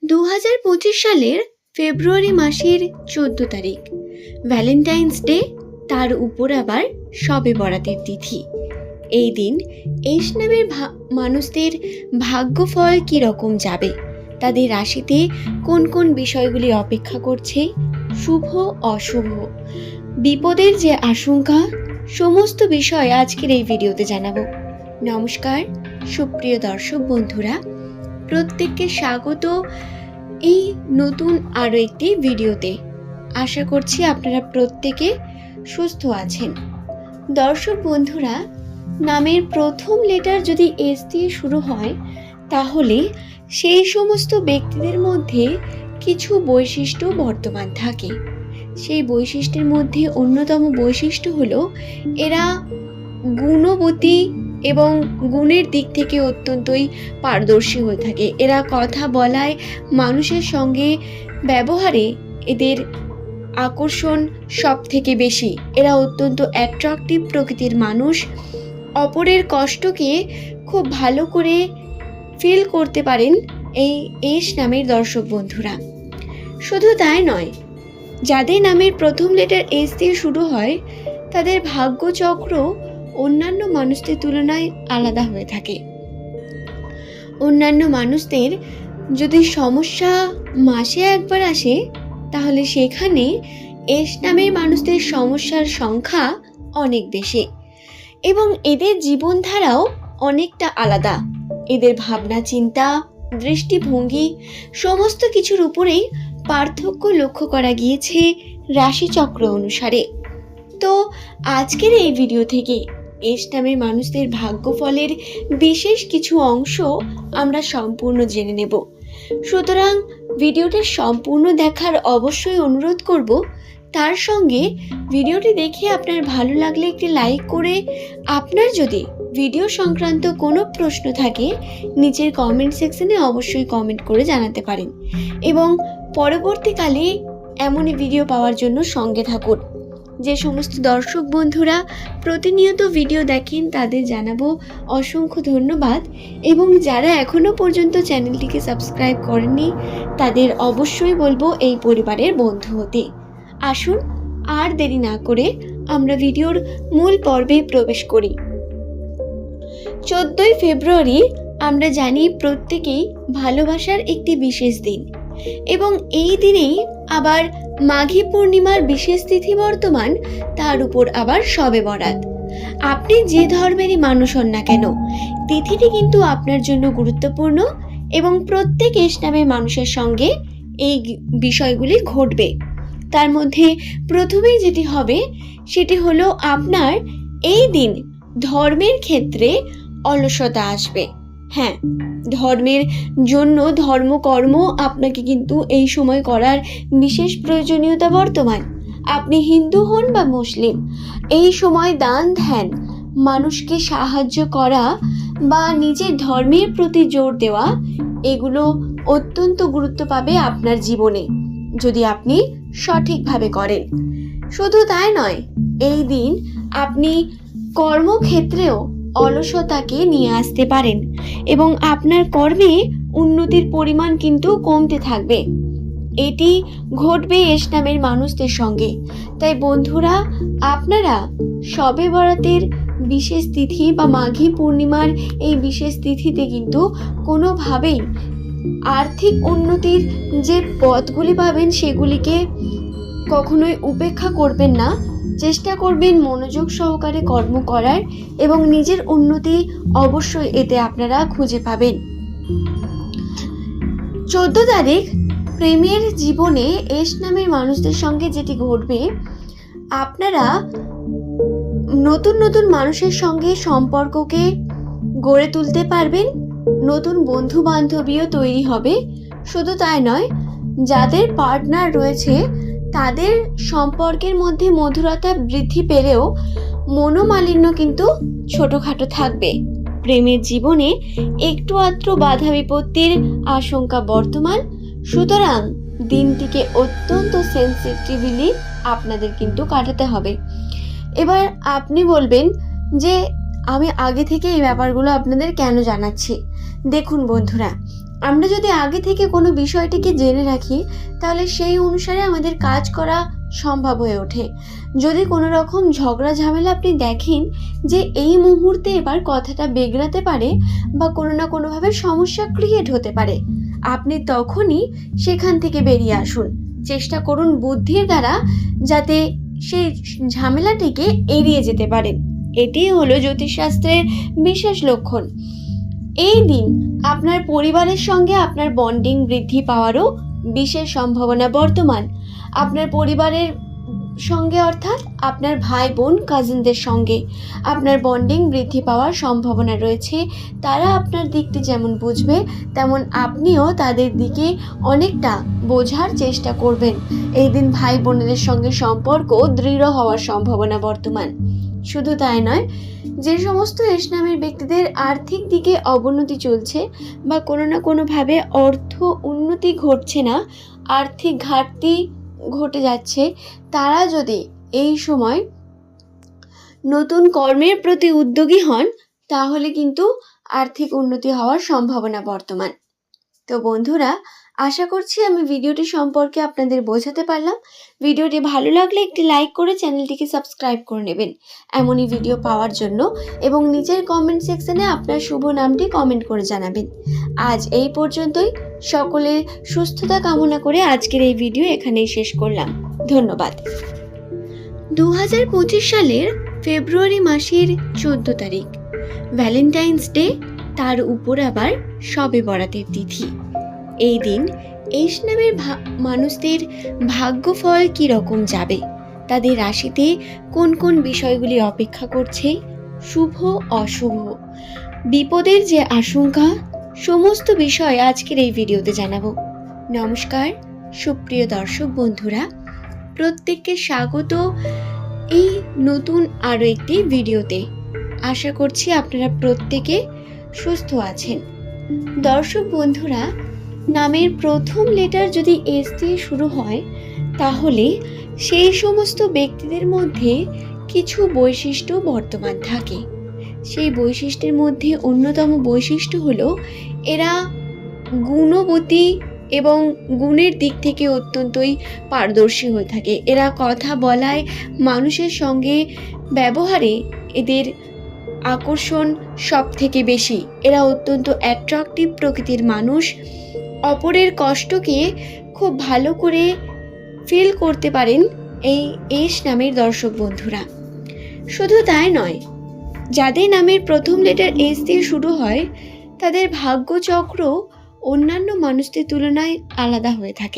2025 সালের ফেব্রুয়ারি মাসের 14 তারিখ ভ্যালেন্টাইন্স ডে, তার উপর আবার শবে বরাতের তিথি। এই দিন এস নামের মানুষদের ভাগ্যফল কীরকম যাবে, তাদের রাশিতে কোন কোন বিষয়গুলি অপেক্ষা করছে, শুভ অশুভ, বিপদের যে আশঙ্কা, সমস্ত বিষয় আজকের এই ভিডিওতে জানাবো। নমস্কার সুপ্রিয় দর্শক বন্ধুরা, প্রত্যেককে স্বাগত এই নতুন আরও একটি ভিডিওতে। আশা করছি আপনারা প্রত্যেকে সুস্থ আছেন। দর্শক বন্ধুরা, নামের প্রথম লেটার যদি এস দিয়ে শুরু হয় তাহলে সেই সমস্ত ব্যক্তিদের মধ্যে কিছু বৈশিষ্ট্য বর্তমান থাকে। সেই বৈশিষ্ট্যের মধ্যে অন্যতম বৈশিষ্ট্য হলো এরা গুণবতী এবং গুণের দিক থেকে অত্যন্তই পারদর্শী হয়ে থাকে। এরা কথা বলায়, মানুষের সঙ্গে ব্যবহারে এদের আকর্ষণ সব থেকে বেশি। এরা অত্যন্ত অ্যাট্রাকটিভ প্রকৃতির মানুষ, অপরের কষ্টকে খুব ভালো করে ফিল করতে পারেন এই এস নামের দর্শক বন্ধুরা। শুধু তাই নয়, যাদের নামের প্রথম লেটার এস দিয়ে শুরু হয় তাদের ভাগ্যচক্র অন্যান্য মানুষদের তুলনায় আলাদা হয়ে থাকে। অন্যান্য মানুষদের যদি সমস্যা মাসে একবার আসে তাহলে সেখানে এস নামের মানুষদের সমস্যার সংখ্যা অনেক বেশি এবং এদের জীবনধারাও অনেকটা আলাদা। এদের ভাবনা চিন্তা, দৃষ্টিভঙ্গি সমস্ত কিছুর উপরেই পার্থক্য লক্ষ্য করা গিয়েছে রাশিচক্র অনুসারে। তো আজকের এই ভিডিও থেকে এস নামের মানুষদের ভাগ্যফলের বিশেষ কিছু অংশ আমরা সম্পূর্ণ জেনে নেব। সুতরাং ভিডিওটি সম্পূর্ণ দেখার অবশ্যই অনুরোধ করব। তার সঙ্গে ভিডিওটি দেখে আপনার ভালো লাগলে একটি লাইক করে, আপনার যদি ভিডিও সংক্রান্ত কোনো প্রশ্ন থাকে নিচের কমেন্ট সেকশনে অবশ্যই কমেন্ট করে জানাতে পারেন এবং পরবর্তীকালে এমনই ভিডিও পাওয়ার জন্য সঙ্গে থাকুন। যে সমস্ত দর্শক বন্ধুরা প্রতিনিয়ত ভিডিও দেখেন তাদের জানাবো অসংখ্য ধন্যবাদ, এবং যারা এখনও পর্যন্ত চ্যানেলটিকে সাবস্ক্রাইব করেননি তাদের অবশ্যই বলবো এই পরিবারের বন্ধু হতে। আসুন আর দেরি না করে আমরা ভিডিওর মূল পর্বে প্রবেশ করি। 14ই ফেব্রুয়ারি আমরা জানি প্রত্যেকেই ভালোবাসার একটি বিশেষ দিন, এবং এই দিনেই আবার মাঘী পূর্ণিমার বিশেষ তিথি বর্তমান, তার উপর আবার শবে বরাত। আপনি যে ধর্মেরই মানুষ হন না কেন, তিথিটি কিন্তু আপনার জন্য গুরুত্বপূর্ণ এবং প্রত্যেক এস নামের মানুষের সঙ্গে এই বিষয়গুলি ঘটবে। তার মধ্যে প্রথমেই যেটি হবে সেটি হলো আপনার এই দিন ধর্মের ক্ষেত্রে অলসতা আসবে। হ্যাঁ, ধর্মের জন্য ধর্মকর্ম আপনাকে কিন্তু এই সময় করার বিশেষ প্রয়োজনীয়তা বর্তমান। আপনি হিন্দু হন বা মুসলিম, এই সময় দান ধ্যান, মানুষকে সাহায্য করা বা নিজের ধর্মের প্রতি জোর দেওয়া, এগুলো অত্যন্ত গুরুত্ব পাবে আপনার জীবনে যদি আপনি সঠিকভাবে করেন। শুধু তাই নয়, এই দিন আপনি কর্মক্ষেত্রেও অলসতাকে নিয়ে আসতে পারেন এবং আপনার কর্মে উন্নতির পরিমাণ কিন্তু কমতে থাকবে। এটি ঘটবে এস নামের মানুষদের সঙ্গে। তাই বন্ধুরা, আপনারা শবে বরাতের বিশেষ তিথি বা মাঘী পূর্ণিমার এই বিশেষ তিথিতে কিন্তু কোনোভাবেই আর্থিক উন্নতির যে পথগুলি পাবেন সেগুলিকে কখনোই উপেক্ষা করবেন না। চেষ্টা করবেন মনোযোগ সহকারে কর্ম করার এবং নিজের উন্নতি অবশ্যই এতে আপনারা খুঁজে পাবেন। 14 তারিখ প্রেমের জীবনে এস নামের মানুষদের সঙ্গে যেটি ঘটবে, আপনারা নতুন নতুন মানুষের সঙ্গে সম্পর্ককে গড়ে তুলতে পারবেন, নতুন বন্ধু বান্ধবীও তৈরি হবে। শুধু তাই নয়, যাদের পার্টনার রয়েছে তাদের সম্পর্কের মধ্যে মধুরতা বৃদ্ধি পেলেও মনোমালিন্য কিন্তু ছোটখাটো থাকবে। প্রেমের জীবনে একটু আধটু বাধা বিপত্তির আশঙ্কা বর্তমান। সুতরাং দিনটিকে অত্যন্ত সেন্সিটিভলি আপনাদের কিন্তু কাটাতে হবে। এবার আপনি বলবেন যে আমি আগে থেকে এই ব্যাপারগুলো আপনাদের কেন জানাচ্ছি। দেখুন বন্ধুরা, আমরা যদি আগে থেকে কোনো বিষয়টিকে জেনে রাখি তাহলে সেই অনুসারে আমাদের কাজ করা সম্ভব হয়ে ওঠে। যদি কোনো রকম ঝগড়া ঝামেলা আপনি দেখেন যে এই মুহূর্তে এবার কথাটা বিগড়াতে পারে বা কোনো না কোনোভাবে সমস্যা ক্রিয়েট হতে পারে, আপনি তখনই সেখান থেকে বেরিয়ে আসুন। চেষ্টা করুন বুদ্ধির দ্বারা যাতে সেই ঝামেলাটিকে এড়িয়ে যেতে পারেন। এটিই হলো জ্যোতিষশাস্ত্রের বিশেষ লক্ষণ। এই দিন আপনার পরিবারের সঙ্গে আপনার বন্ডিং বৃদ্ধি পাওয়ারও বিশেষ সম্ভাবনা বর্তমান। আপনার পরিবারের সঙ্গে অর্থাৎ আপনার ভাই বোন কাজিনদের সঙ্গে আপনার বন্ডিং বৃদ্ধি পাওয়ার সম্ভাবনা রয়েছে। তারা আপনার দিকটি যেমন বুঝবে তেমন আপনিও তাদের দিকে অনেকটা বোঝার চেষ্টা করবেন। এই দিন ভাই বোনেদের সঙ্গে সম্পর্ক দৃঢ় হওয়ার সম্ভাবনা বর্তমান। শুধু তাই নয়, যে সমস্ত এস নামের ব্যক্তিদের আর্থিক দিকে অবনতি চলছে বা কোনো না কোনোভাবে অর্থ উন্নতি ঘটছে না, আর্থিক ঘাটতি ঘটে যাচ্ছে, তারা যদি এই সময় নতুন কর্মের প্রতি উদ্যোগী হন তাহলে কিন্তু আর্থিক উন্নতি হওয়ার সম্ভাবনা বর্তমান। তো বন্ধুরা, আশা করছি আমি ভিডিওটি সম্পর্কে আপনাদের বোঝাতে পারলাম। ভিডিওটি ভালো লাগলে একটি লাইক করে চ্যানেলটিকে সাবস্ক্রাইব করে নেবেন এমনই ভিডিও পাওয়ার জন্য, এবং নিচের কমেন্ট সেকশনে আপনার শুভ নামটি কমেন্ট করে জানাবেন। আজ এই পর্যন্তই। সকলের সুস্থতা কামনা করে আজকের এই ভিডিও এখানেই শেষ করলাম। ধন্যবাদ। 2025 সালের ফেব্রুয়ারি মাসের 14 তারিখ ভ্যালেন্টাইন্স ডে, তার উপর আবার শবে বরাতের তিথি। এই দিন এস নামের মানুষদের ভাগ্যফল কী রকম যাবে, তাদের রাশিতে কোন কোন বিষয়গুলি অপেক্ষা করছে, শুভ অশুভ, বিপদের যে আশঙ্কা, সমস্ত বিষয় আজকের এই ভিডিওতে জানাবো। নমস্কার সুপ্রিয় দর্শক বন্ধুরা, প্রত্যেককে স্বাগত এই নতুন আরও একটি ভিডিওতে। আশা করছি আপনারা প্রত্যেকে সুস্থ আছেন। দর্শক বন্ধুরা, নামের প্রথম লেটার যদি এস দিয়ে শুরু হয় তাহলে সেই সমস্ত ব্যক্তিদের মধ্যে কিছু বৈশিষ্ট্য বর্তমান থাকে। সেই বৈশিষ্ট্যের মধ্যে অন্যতম বৈশিষ্ট্য হলো এরা গুণবতী এবং গুণের দিক থেকে অত্যন্তই পারদর্শী হয়ে থাকে। এরা কথা বলায়, মানুষের সঙ্গে ব্যবহারে এদের আকর্ষণ সব থেকে বেশি। এরা অত্যন্ত অ্যাট্রাকটিভ প্রকৃতির মানুষ। অপরের কষ্টকে খুব ভালো করে ফিল করতে পারেন এই এস নামের দর্শক বন্ধুরা। শুধু তাই নয়, যাদের নামের প্রথম লেটার এস দিয়ে শুরু হয় তাদের ভাগ্যচক্র অন্যান্য মানুষদের তুলনায় আলাদা হয়ে থাকে।